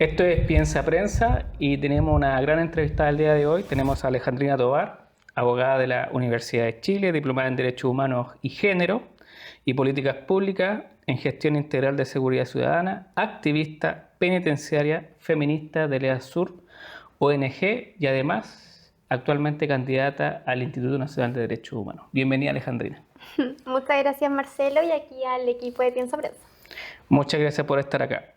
Esto es Piensa Prensa y tenemos una gran entrevista del día de hoy. Tenemos a Alejandrina Tovar, abogada de la Universidad de Chile, diplomada en Derechos Humanos y Género y Políticas Públicas en Gestión Integral de Seguridad Ciudadana, activista penitenciaria, feminista de Lea Sur, ONG y además actualmente candidata al Instituto Nacional de Derechos Humanos. Bienvenida, Alejandrina. Muchas gracias, Marcelo, y aquí al equipo de Piensa Prensa. Muchas gracias por estar acá.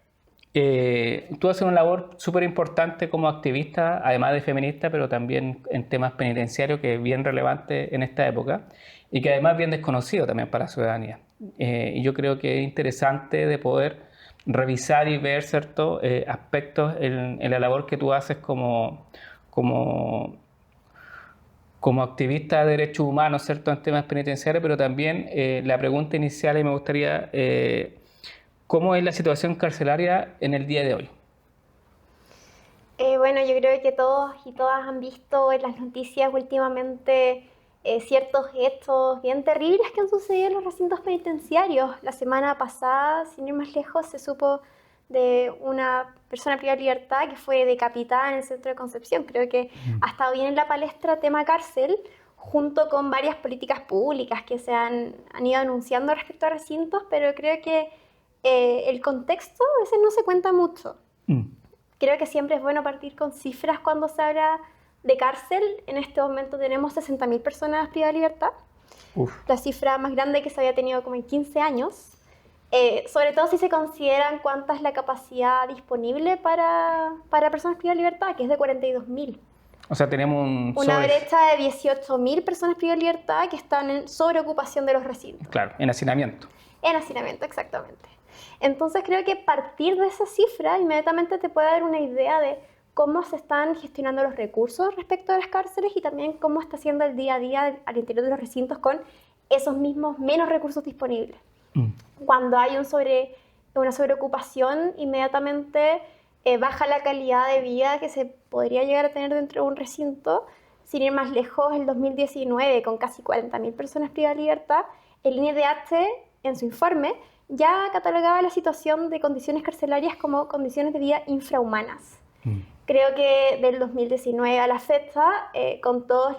Tú haces una labor súper importante como activista, además de feminista, pero también en temas penitenciarios, que es bien relevante en esta época y que además es bien desconocido también para la ciudadanía. Y yo creo que es interesante de poder revisar y ver ciertos aspectos en la labor que tú haces como activista de derechos humanos, ¿cierto?, en temas penitenciarios, pero también la pregunta inicial, y me gustaría... ¿cómo es la situación carcelaria en el día de hoy? Bueno, yo creo que todos y todas han visto en las noticias últimamente ciertos hechos bien terribles que han sucedido en los recintos penitenciarios. La semana pasada, sin ir más lejos, se supo de una persona privada de libertad que fue decapitada en el centro de Concepción. Creo que ha estado bien en la palestra tema cárcel, junto con varias políticas públicas que se han ido anunciando respecto a recintos, pero creo que el contexto a veces no se cuenta mucho. Creo que siempre es bueno partir con cifras cuando se habla de cárcel. En este momento tenemos 60.000 personas privadas de libertad. La cifra más grande que se había tenido como en 15 años. Sobre todo si se consideran cuánta es la capacidad disponible para personas privadas de libertad, que es de 42.000. O sea, tenemos una brecha de 18.000 personas privadas de libertad que están en sobreocupación de los recintos. Claro, en hacinamiento. En hacinamiento, exactamente. Entonces creo que partir de esa cifra inmediatamente te puede dar una idea de cómo se están gestionando los recursos respecto a las cárceles y también cómo está siendo el día a día al interior de los recintos con esos mismos menos recursos disponibles. Cuando hay una sobreocupación, inmediatamente baja la calidad de vida que se podría llegar a tener dentro de un recinto. Sin ir más lejos, el 2019, con casi 40.000 personas privadas de libertad, el INDH, en su informe, ya catalogaba la situación de condiciones carcelarias como condiciones de vida infrahumanas. Creo que del 2019 a la fecha, con todo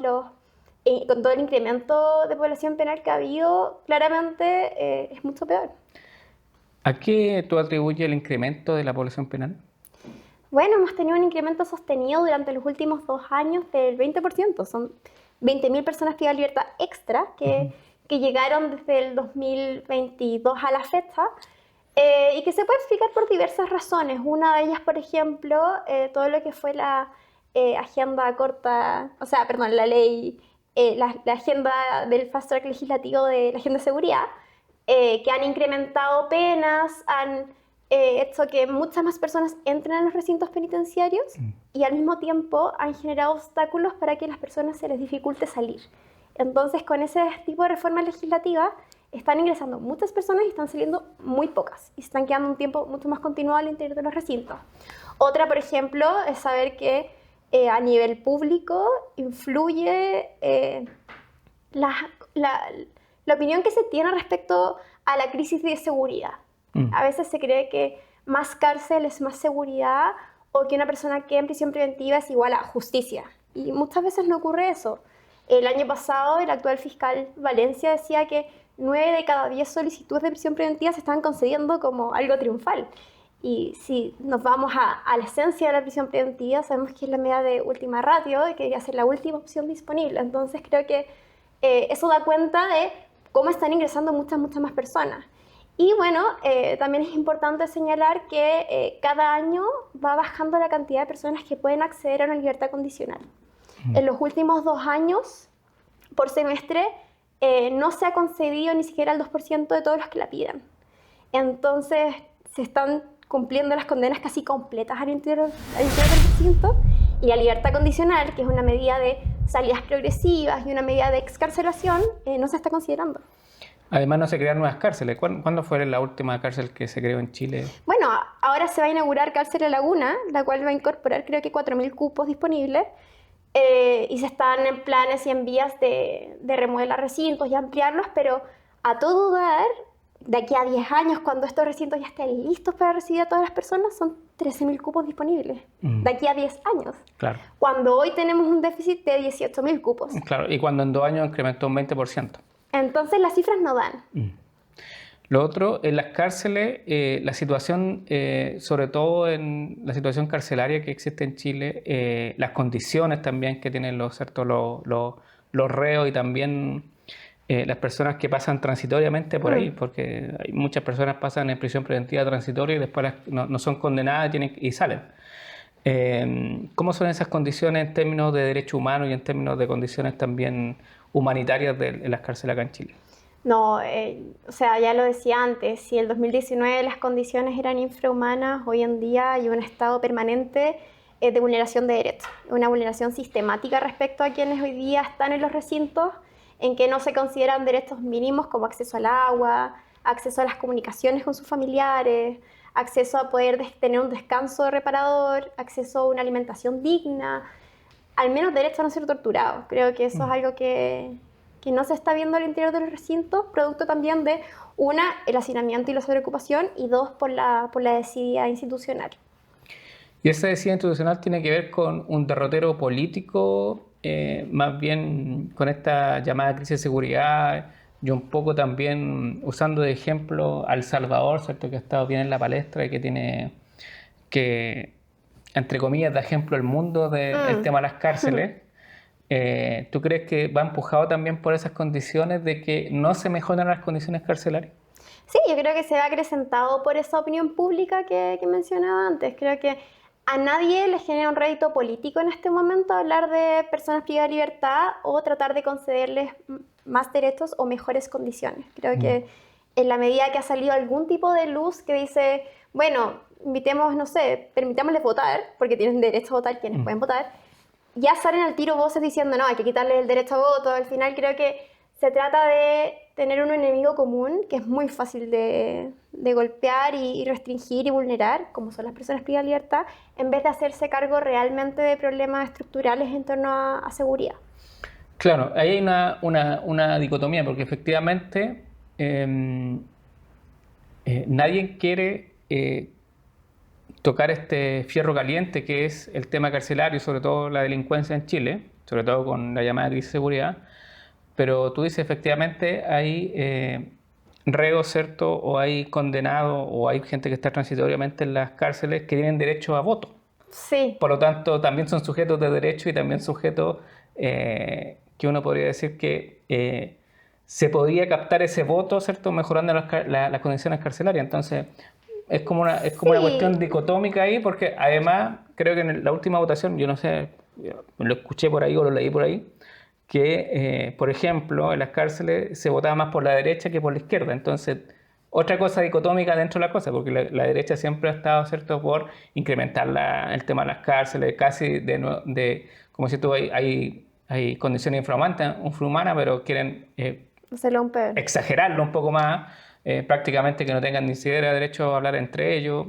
el incremento de población penal que ha habido, claramente es mucho peor. ¿A qué tú atribuyes el incremento de la población penal? Bueno, hemos tenido un incremento sostenido durante los últimos 2 años del 20%. Son 20.000 personas privadas de libertad extra que llegaron desde el 2022 a la fecha y que se puede explicar por diversas razones. Una de ellas, por ejemplo, todo lo que fue la agenda corta, la ley, la agenda del fast track legislativo de la agenda de seguridad, que han incrementado penas, han hecho que muchas más personas entren a los recintos penitenciarios y al mismo tiempo han generado obstáculos para que a las personas se les dificulte salir. Entonces, con ese tipo de reforma legislativa, están ingresando muchas personas y están saliendo muy pocas. Y se están quedando un tiempo mucho más continuado al interior de los recintos. Otra, por ejemplo, es saber que a nivel público influye la opinión que se tiene respecto a la crisis de seguridad. A veces se cree que más cárcel es más seguridad o que una persona que en prisión preventiva es igual a justicia. Y muchas veces no ocurre eso. El año pasado, el actual fiscal Valencia decía que 9 de cada 10 solicitudes de prisión preventiva se estaban concediendo como algo triunfal. Y si nos vamos a la esencia de la prisión preventiva, sabemos que es la medida de última ratio, que debería ser la última opción disponible. Entonces creo que eso da cuenta de cómo están ingresando muchas más personas. Y bueno, también es importante señalar que cada año va bajando la cantidad de personas que pueden acceder a una libertad condicional. En los últimos 2 años, por semestre, no se ha concedido ni siquiera el 2% de todos los que la pidan. Entonces, se están cumpliendo las condenas casi completas al interior del recinto, y la libertad condicional, que es una medida de salidas progresivas y una medida de excarcelación, no se está considerando. Además, no se crean nuevas cárceles. ¿Cuándo fue la última cárcel que se creó en Chile? Bueno, ahora se va a inaugurar Cárcel La Laguna, la cual va a incorporar creo que 4.000 cupos disponibles. Y se están en planes y en vías de remodelar recintos y ampliarlos, pero a todo dar, de aquí a 10 años, cuando estos recintos ya estén listos para recibir a todas las personas, son 13.000 cupos disponibles. De aquí a 10 años. Claro. Cuando hoy tenemos un déficit de 18.000 cupos. Claro, y cuando en 2 años incrementó un 20%. Entonces las cifras no dan. Lo otro, en las cárceles, la situación, sobre todo en la situación carcelaria que existe en Chile, las condiciones también que tienen los reos y también las personas que pasan transitoriamente por ahí, porque hay muchas personas pasan en prisión preventiva transitoria y después no son condenadas y salen. ¿Cómo son esas condiciones en términos de derechos humanos y en términos de condiciones también humanitarias en las cárceles acá en Chile? No, o sea, ya lo decía antes, si en el 2019 las condiciones eran infrahumanas, hoy en día hay un estado permanente de vulneración de derechos, una vulneración sistemática respecto a quienes hoy día están en los recintos, en que no se consideran derechos mínimos como acceso al agua, acceso a las comunicaciones con sus familiares, acceso a poder tener un descanso reparador, acceso a una alimentación digna, al menos derecho a no ser torturado. Creo que eso es algo que no se está viendo al interior de los recintos, producto también de, una, el hacinamiento y la sobreocupación, y dos, por la desidia institucional. ¿Y esa desidia institucional tiene que ver con un derrotero político, más bien con esta llamada crisis de seguridad, y un poco también usando de ejemplo a El Salvador, ¿cierto?, que ha estado bien en la palestra y que tiene, que entre comillas, da ejemplo al mundo del tema de las cárceles? ¿Tú crees que va empujado también por esas condiciones de que no se mejoran las condiciones carcelarias? Sí, yo creo que se ve acrecentado por esa opinión pública que mencionaba antes. Creo que a nadie le genera un rédito político en este momento hablar de personas privadas de libertad o tratar de concederles más derechos o mejores condiciones. Creo que en la medida que ha salido algún tipo de luz que dice, bueno, invitemos, no sé, permitámosles votar, porque tienen derecho a votar quienes pueden votar, ya salen al tiro voces diciendo, no, hay que quitarle el derecho a voto. Al final creo que se trata de tener un enemigo común que es muy fácil de golpear y restringir y vulnerar, como son las personas privadas de libertad, en vez de hacerse cargo realmente de problemas estructurales en torno a seguridad. Claro, ahí hay una dicotomía, porque efectivamente nadie quiere tocar este fierro caliente que es el tema carcelario, sobre todo la delincuencia en Chile, sobre todo con la llamada crisis de seguridad. Pero tú dices, efectivamente, hay reos, ¿cierto? O hay condenados, o hay gente que está transitoriamente en las cárceles que tienen derecho a voto. Sí. Por lo tanto, también son sujetos de derecho y también sujetos que uno podría decir que se podría captar ese voto, ¿cierto? Mejorando las condiciones carcelarias. Entonces, es como una cuestión dicotómica ahí, porque además, creo que en la última votación, yo no sé, lo escuché por ahí o lo leí por ahí, que, por ejemplo, en las cárceles se votaba más por la derecha que por la izquierda. Entonces, otra cosa dicotómica dentro de la cosa, porque la derecha siempre ha estado, ¿cierto?, por incrementar el tema de las cárceles, casi como si tú hay condiciones infrahumanas, pero quieren exagerarlo un poco más, prácticamente que no tengan ni siquiera derecho a hablar entre ellos,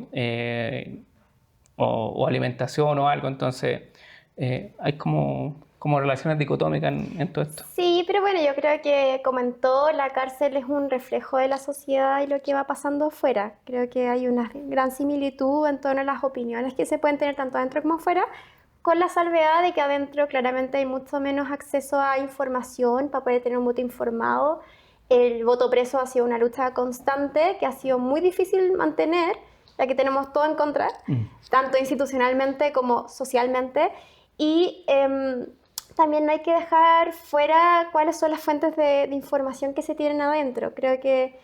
o alimentación o algo. Entonces, hay como relaciones dicotómicas en todo esto. Sí, pero bueno, yo creo que, como en todo, la cárcel es un reflejo de la sociedad y lo que va pasando afuera. Creo que hay una gran similitud en torno a las opiniones que se pueden tener tanto adentro como afuera, con la salvedad de que adentro claramente hay mucho menos acceso a información para poder tener un voto informado. El voto preso ha sido una lucha constante que ha sido muy difícil mantener, ya que tenemos todo en contra, tanto institucionalmente como socialmente. Y también no hay que dejar fuera cuáles son las fuentes de información que se tienen adentro. Creo que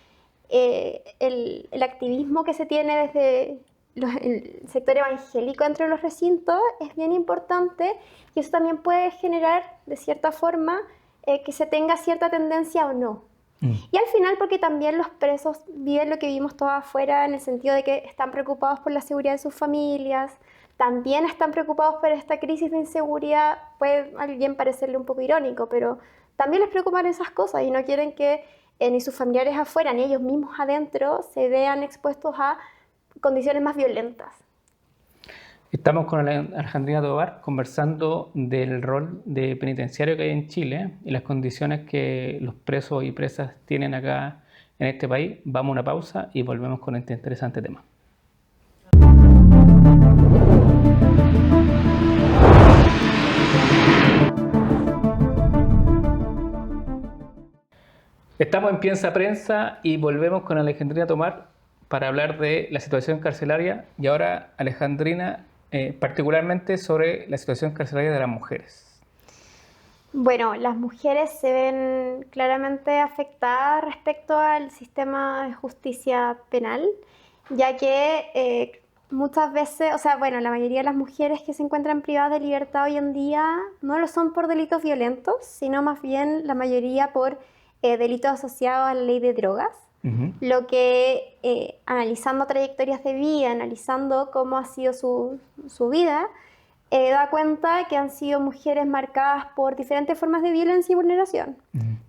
el activismo que se tiene desde el sector evangélico dentro de los recintos es bien importante, y eso también puede generar, de cierta forma, que se tenga cierta tendencia o no. Y al final, porque también los presos viven lo que vivimos todos afuera, en el sentido de que están preocupados por la seguridad de sus familias, también están preocupados por esta crisis de inseguridad. Puede a alguien parecerle un poco irónico, pero también les preocupan esas cosas y no quieren que ni sus familiares afuera ni ellos mismos adentro se vean expuestos a condiciones más violentas. Estamos con Alejandrina Tovar conversando del rol de penitenciario que hay en Chile y las condiciones que los presos y presas tienen acá en este país. Vamos a una pausa y volvemos con este interesante tema. Estamos en Piensa Prensa y volvemos con Alejandrina Tomar para hablar de la situación carcelaria y ahora, Alejandrina, particularmente sobre la situación carcelaria de las mujeres. Bueno, las mujeres se ven claramente afectadas respecto al sistema de justicia penal, ya que muchas veces, la mayoría de las mujeres que se encuentran privadas de libertad hoy en día no lo son por delitos violentos, sino más bien la mayoría por delitos asociados a la ley de drogas, lo que analizando trayectorias de vida, analizando cómo ha sido su vida, da cuenta que han sido mujeres marcadas por diferentes formas de violencia y vulneración.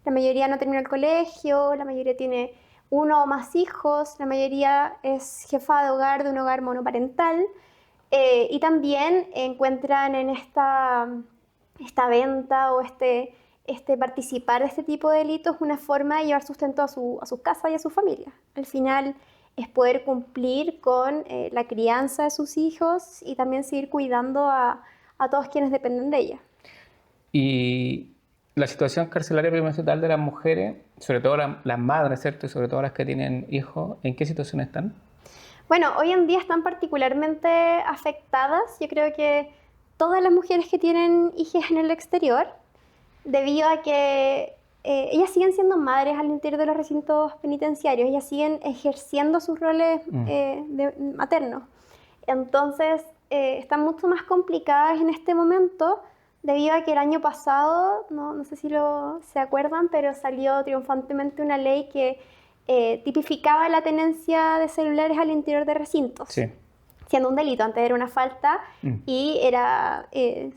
La mayoría no terminó el colegio, la mayoría tiene uno o más hijos, la mayoría es jefa de hogar de un hogar monoparental, y también encuentran en esta venta o participar de este tipo de delitos una forma de llevar sustento a sus casas y a su familia. Al final es poder cumplir con la crianza de sus hijos y también seguir cuidando a todos quienes dependen de ella. Y la situación carcelaria perimental de las mujeres, sobre todo las madres, ¿cierto? Y sobre todo las que tienen hijos, ¿en qué situación están? Bueno, hoy en día están particularmente afectadas, yo creo que todas las mujeres que tienen hijos en el exterior, debido a que ellas siguen siendo madres al interior de los recintos penitenciarios, ellas siguen ejerciendo sus roles maternos. Entonces, están mucho más complicadas en este momento, debido a que el año pasado, no sé si se acuerdan, pero salió triunfantemente una ley que tipificaba la tenencia de celulares al interior de recintos. Sí. Siendo un delito, antes era una falta y era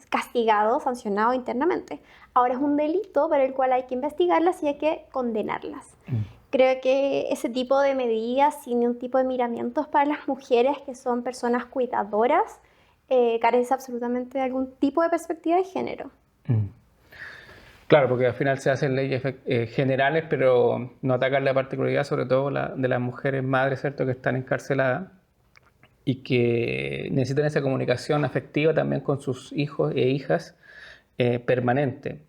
castigado, sancionado internamente. Ahora es un delito para el cual hay que investigarlas y hay que condenarlas. Creo que ese tipo de medidas, sin ningún tipo de miramientos para las mujeres que son personas cuidadoras, carece absolutamente de algún tipo de perspectiva de género. Claro, porque al final se hacen leyes generales, pero no atacan la particularidad, sobre todo de las mujeres madres, ¿cierto?, que están encarceladas y que necesitan esa comunicación afectiva también con sus hijos e hijas permanente.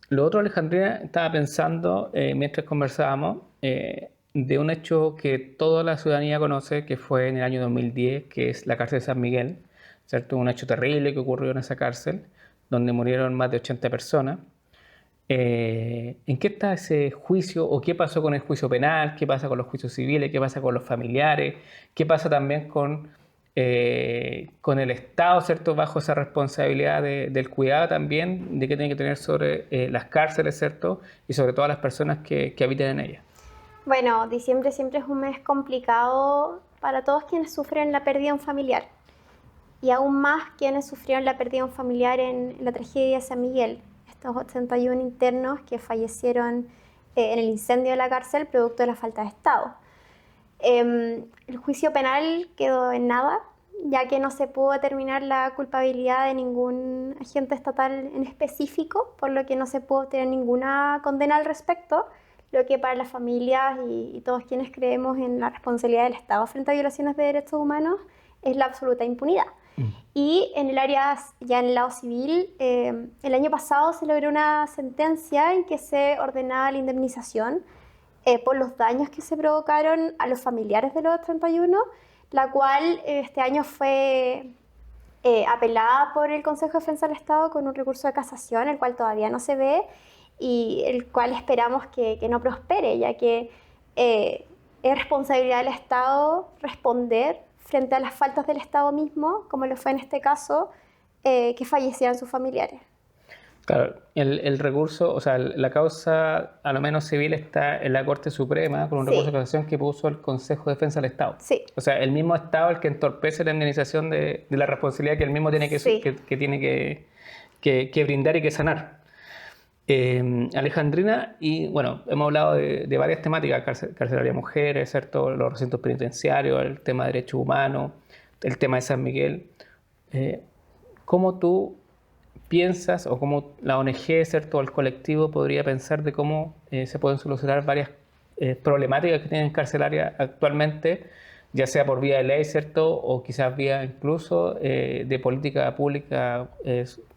Lo otro, Alejandrina, estaba pensando mientras conversábamos de un hecho que toda la ciudadanía conoce, que fue en el año 2010, que es la cárcel de San Miguel, ¿cierto? Un hecho terrible que ocurrió en esa cárcel, donde murieron más de 80 personas. ¿En qué está ese juicio o qué pasó con el juicio penal? ¿Qué pasa con los juicios civiles? ¿Qué pasa con los familiares? ¿Qué pasa también con el Estado, ¿cierto?, bajo esa responsabilidad del cuidado también de que tiene que tener sobre las cárceles, ¿cierto?, y sobre todo las personas que habitan en ellas? Bueno, diciembre siempre es un mes complicado para todos quienes sufren la pérdida de un familiar. Y aún más quienes sufrieron la pérdida de un familiar en la tragedia de San Miguel. Estos 81 internos que fallecieron en el incendio de la cárcel producto de la falta de Estado. El juicio penal quedó en nada, ya que no se pudo determinar la culpabilidad de ningún agente estatal en específico, por lo que no se pudo obtener ninguna condena al respecto, lo que para las familias y todos quienes creemos en la responsabilidad del Estado frente a violaciones de derechos humanos es la absoluta impunidad. Y en el área, ya en el lado civil, el año pasado se logró una sentencia en que se ordenaba la indemnización por los daños que se provocaron a los familiares de los 31, la cual este año fue apelada por el Consejo de Defensa del Estado con un recurso de casación, el cual todavía no se ve y el cual esperamos que no prospere, ya que es responsabilidad del Estado responder frente a las faltas del Estado mismo, como lo fue en este caso, que fallecieran sus familiares. Claro, el recurso, o sea, la causa, a lo menos civil, está en la Corte Suprema con un recurso de casación que puso el Consejo de Defensa del Estado. Sí. O sea, el mismo Estado el que entorpece la indemnización de la responsabilidad que él mismo tiene que brindar y que sanar. Alejandrina, y bueno, hemos hablado de varias temáticas, carcelaria de mujeres, ¿cierto?, los recintos penitenciarios, el tema de derechos humanos, el tema de San Miguel. ¿Cómo tú piensas o cómo la ONG, ¿cierto?, o el colectivo podría pensar de cómo se pueden solucionar varias problemáticas que tienen carcelarias actualmente, ya sea por vía de ley, ¿cierto? O quizás vía incluso de política pública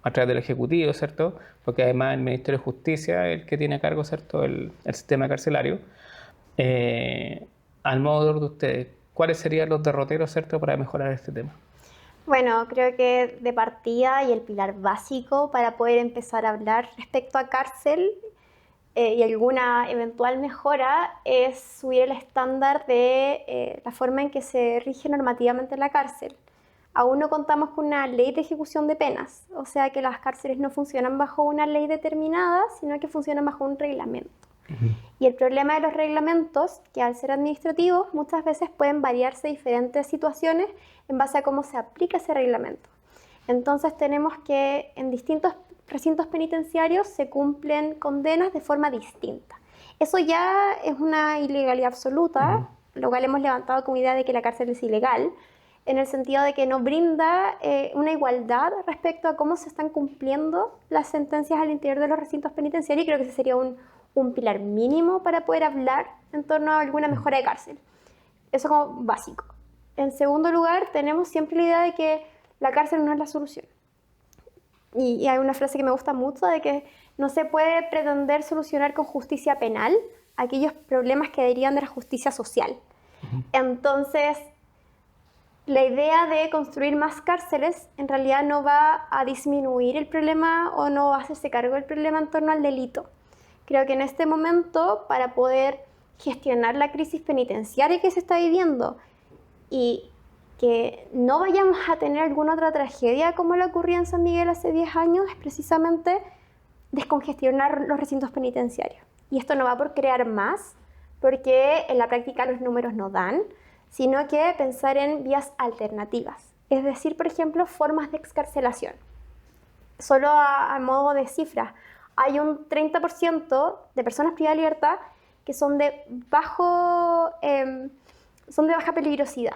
a través del Ejecutivo, ¿cierto? Porque además el Ministerio de Justicia es el que tiene a cargo, ¿cierto?, el sistema carcelario. Al modo de ustedes, ¿cuáles serían los derroteros, ¿cierto?, para mejorar este tema? Bueno, creo que de partida y el pilar básico para poder empezar a hablar respecto a cárcel y alguna eventual mejora es subir el estándar de la forma en que se rige normativamente la cárcel. Aún no contamos con una ley de ejecución de penas, o sea que las cárceles no funcionan bajo una ley determinada, sino que funcionan bajo un reglamento. Y el problema de los reglamentos, que al ser administrativos, muchas veces pueden variarse diferentes situaciones en base a cómo se aplica ese reglamento. Entonces tenemos que en distintos recintos penitenciarios se cumplen condenas de forma distinta. Eso ya es una ilegalidad absoluta, lo cual hemos levantado como idea de que la cárcel es ilegal, en el sentido de que no brinda una igualdad respecto a cómo se están cumpliendo las sentencias al interior de los recintos penitenciarios, y creo que ese sería un pilar mínimo para poder hablar en torno a alguna mejora de cárcel. Eso como básico. En segundo lugar, tenemos siempre la idea de que la cárcel no es la solución. Y hay una frase que me gusta mucho de que no se puede pretender solucionar con justicia penal aquellos problemas que derivan de la justicia social. Entonces, la idea de construir más cárceles en realidad no va a disminuir el problema o no va a hacerse cargo del problema en torno al delito. Creo que en este momento, para poder gestionar la crisis penitenciaria que se está viviendo y que no vayamos a tener alguna otra tragedia como la ocurría en San Miguel hace 10 años, es precisamente descongestionar los recintos penitenciarios. Y esto no va por crear más, porque en la práctica los números no dan, sino que pensar en vías alternativas. Es decir, por ejemplo, formas de excarcelación. Solo a modo de cifra, hay un 30% de personas privadas de libertad que son de baja peligrosidad.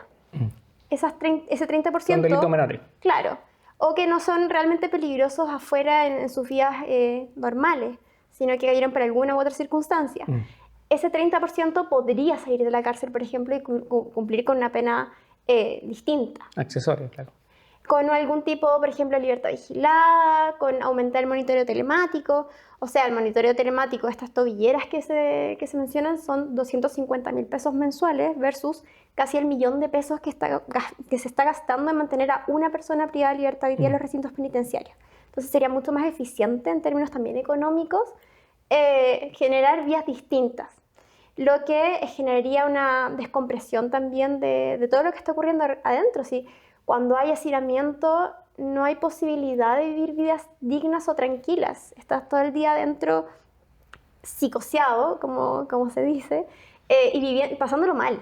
Ese 30%... Son delitos menores. Claro. O que no son realmente peligrosos afuera en sus vidas normales, sino que cayeron por alguna u otra circunstancia. Ese 30% podría salir de la cárcel, por ejemplo, y cumplir con una pena distinta. Accesoria, claro. Con algún tipo, por ejemplo, de libertad vigilada, con aumentar el monitoreo telemático. O sea, el monitoreo telemático, estas tobilleras que se mencionan, son 250.000 pesos mensuales versus casi el millón de pesos que se está gastando en mantener a una persona privada de libertad hoy día en los recintos penitenciarios. Entonces sería mucho más eficiente en términos también económicos generar vías distintas, lo que generaría una descompresión también de todo lo que está ocurriendo adentro. ¿Sí? Cuando hay hacinamiento, no hay posibilidad de vivir vidas dignas o tranquilas. Estás todo el día adentro psicoseado, como se dice, y pasándolo mal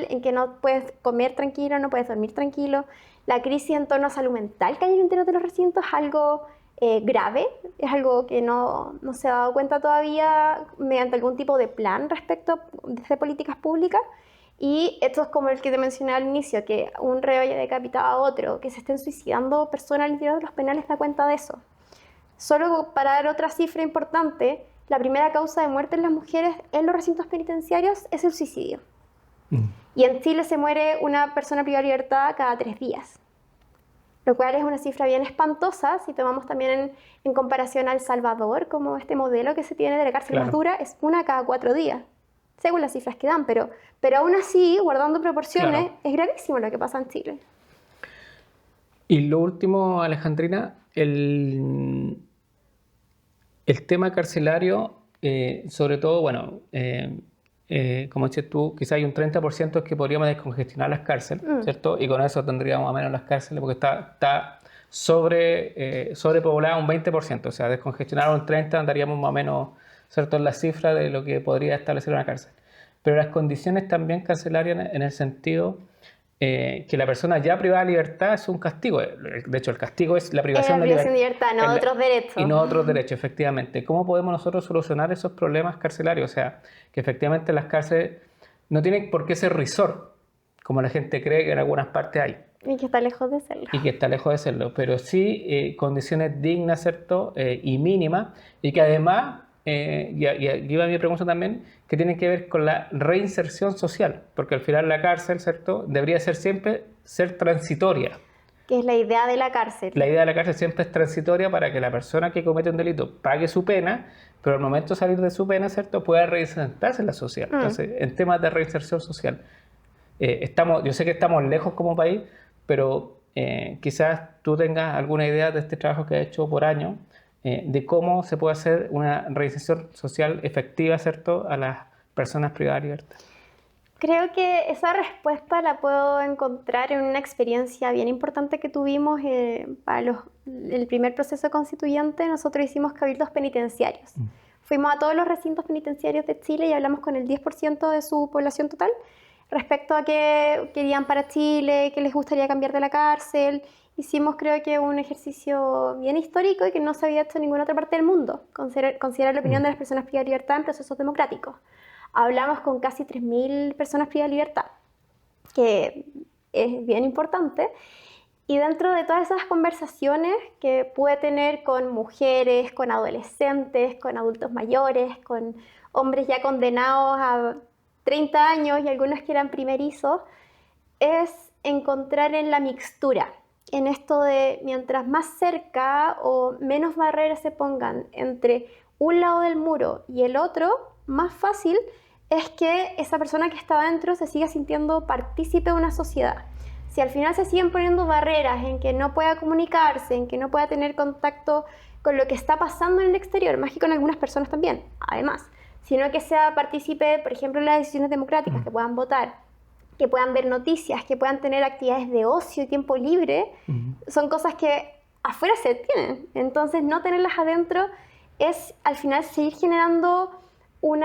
en que no puedes comer tranquilo, no puedes dormir tranquilo. La crisis en torno a salud mental que hay en el interior de los recintos es algo grave, es algo que no se ha dado cuenta todavía mediante algún tipo de plan respecto de políticas públicas. Y esto es como el que te mencioné al inicio, que un reo haya decapitado a otro, que se estén suicidando personas al interior de los penales da cuenta de eso. Solo para dar otra cifra importante, la primera causa de muerte en las mujeres en los recintos penitenciarios es el suicidio. Y en Chile se muere una persona privada de libertad cada 3 días, lo cual es una cifra bien espantosa si tomamos también en comparación a El Salvador, como este modelo que se tiene de la cárcel más dura, es una cada 4 días. Según las cifras que dan, pero aún así, guardando proporciones, es gravísimo lo que pasa en Chile. Y lo último, Alejandrina, el tema carcelario, sobre todo, bueno, como dices tú, quizá hay un 30% que podríamos descongestionar las cárceles, ¿cierto? Y con eso tendríamos a menos las cárceles, porque está sobrepoblada un 20%, o sea, descongestionar un 30% andaríamos más o menos, ¿cierto?, en la cifra de lo que podría establecer una cárcel. Pero las condiciones también carcelarias en el sentido que la persona ya privada de libertad es un castigo. De hecho, el castigo es la privación de libertad, no otros derechos. Y no otros derechos, efectivamente. ¿Cómo podemos nosotros solucionar esos problemas carcelarios? O sea, que efectivamente las cárceles no tienen por qué ser resort, como la gente cree que en algunas partes hay. Y que está lejos de serlo. Y que está lejos de serlo, pero sí condiciones dignas, ¿cierto? Y mínimas, y que además y aquí va mi pregunta también, que tiene que ver con la reinserción social, porque al final la cárcel, ¿cierto?, debería ser siempre ser transitoria. Que es la idea de la cárcel. La idea de la cárcel siempre es transitoria para que la persona que comete un delito pague su pena, pero al momento de salir de su pena, ¿cierto?, pueda reinsertarse en la sociedad. Entonces, en temas de reinserción social, yo sé que estamos lejos como país, pero quizás tú tengas alguna idea de este trabajo que has hecho por años, de cómo se puede hacer una reinserción social efectiva, ¿cierto?, a las personas privadas de libertad. Creo que esa respuesta la puedo encontrar en una experiencia bien importante que tuvimos para el primer proceso constituyente. Nosotros hicimos cabildos penitenciarios. Fuimos a todos los recintos penitenciarios de Chile y hablamos con el 10% de su población total respecto a qué querían para Chile, qué les gustaría cambiar de la cárcel. Hicimos, creo que, un ejercicio bien histórico y que no se había hecho en ninguna otra parte del mundo, considerar la opinión de las personas privadas de libertad en procesos democráticos. Hablamos con casi 3.000 personas privadas de libertad, que es bien importante. Y dentro de todas esas conversaciones que pude tener con mujeres, con adolescentes, con adultos mayores, con hombres ya condenados a 30 años y algunos que eran primerizos, es encontrar en la mixtura, en esto de mientras más cerca o menos barreras se pongan entre un lado del muro y el otro, más fácil es que esa persona que está dentro se siga sintiendo partícipe de una sociedad. Si al final se siguen poniendo barreras en que no pueda comunicarse, en que no pueda tener contacto con lo que está pasando en el exterior, más que con algunas personas también, además, sino que sea partícipe, por ejemplo, en las decisiones democráticas, que puedan votar, que puedan ver noticias, que puedan tener actividades de ocio y tiempo libre, son cosas que afuera se tienen. Entonces, no tenerlas adentro es al final seguir generando un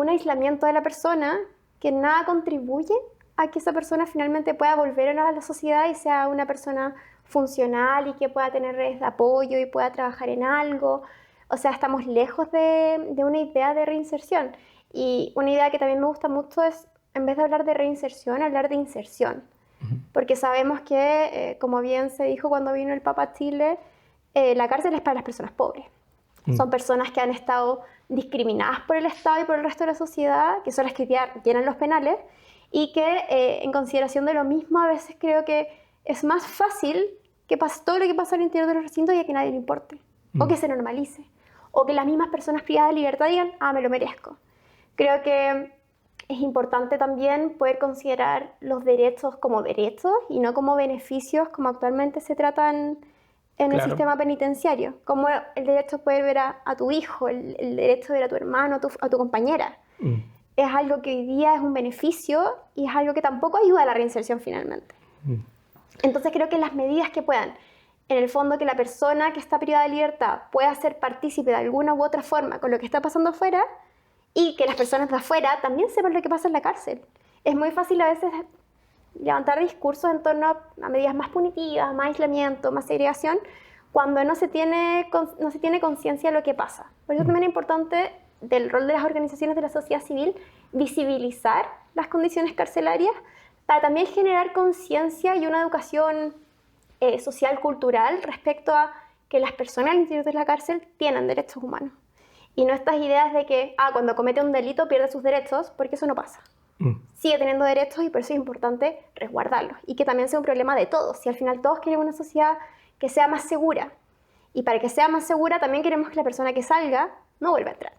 aislamiento de la persona que nada contribuye a que esa persona finalmente pueda volver a la sociedad y sea una persona funcional y que pueda tener redes de apoyo y pueda trabajar en algo. O sea, estamos lejos de una idea de reinserción. Y una idea que también me gusta mucho es, en vez de hablar de reinserción, hablar de inserción. Porque sabemos que, como bien se dijo cuando vino el Papa a Chile, la cárcel es para las personas pobres. Son personas que han estado discriminadas por el Estado y por el resto de la sociedad, que son las que llenan los penales, y que en consideración de lo mismo a veces creo que es más fácil que pase todo lo que pasa al interior de los recintos y a que nadie le importe, o que se normalice, o que las mismas personas privadas de libertad digan, me lo merezco. Creo que es importante también poder considerar los derechos como derechos y no como beneficios como actualmente se tratan en el sistema penitenciario, como el derecho a poder ver a tu hijo, el derecho de ver a tu hermano, a tu compañera. Es algo que hoy día es un beneficio y es algo que tampoco ayuda a la reinserción finalmente. Entonces creo que las medidas que puedan, en el fondo que la persona que está privada de libertad pueda ser partícipe de alguna u otra forma con lo que está pasando afuera y que las personas de afuera también sepan lo que pasa en la cárcel. Es muy fácil a veces levantar discursos en torno a medidas más punitivas, más aislamiento, más segregación, cuando no se tiene conciencia de lo que pasa. Por eso también es importante del rol de las organizaciones de la sociedad civil visibilizar las condiciones carcelarias para también generar conciencia y una educación social, cultural respecto a que las personas al interior de la cárcel tienen derechos humanos. Y no estas ideas de que cuando comete un delito pierde sus derechos, porque eso no pasa. Sigue teniendo derechos y por eso es importante resguardarlos. Y que también sea un problema de todos. Si al final todos queremos una sociedad que sea más segura. Y para que sea más segura también queremos que la persona que salga no vuelva a entrar.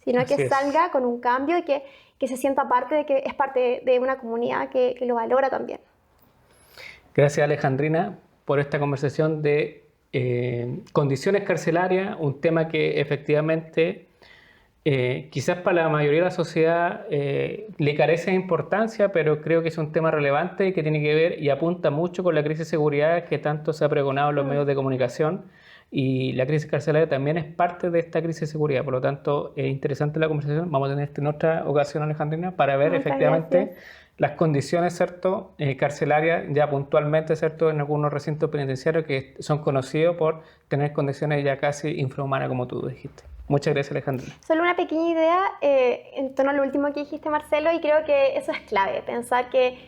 Sino que salga con un cambio y que se sienta parte de que es parte de una comunidad que lo valora también. Gracias, Alejandrina, por esta conversación de condiciones carcelarias, un tema que efectivamente quizás para la mayoría de la sociedad le carece de importancia, pero creo que es un tema relevante y que tiene que ver y apunta mucho con la crisis de seguridad que tanto se ha pregonado en los medios de comunicación. Y la crisis carcelaria también es parte de esta crisis de seguridad. Por lo tanto, es interesante la conversación. Vamos a tener en otra ocasión, Alejandrina, para ver efectivamente las condiciones, ¿cierto?, carcelarias ya puntualmente, ¿cierto?, en algunos recintos penitenciarios que son conocidos por tener condiciones ya casi infrahumanas, como tú dijiste. Muchas gracias, Alejandrina. Solo una pequeña idea en torno a lo último que dijiste, Marcelo, y creo que eso es clave, pensar que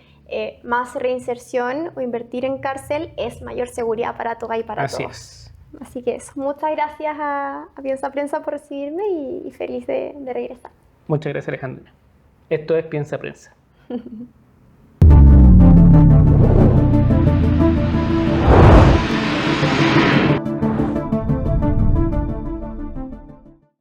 más reinserción o invertir en cárcel es mayor seguridad para todas y para todos. Así es. Así que eso, muchas gracias a Piensa Prensa por recibirme y feliz de regresar. Muchas gracias, Alejandrina. Esto es Piensa Prensa.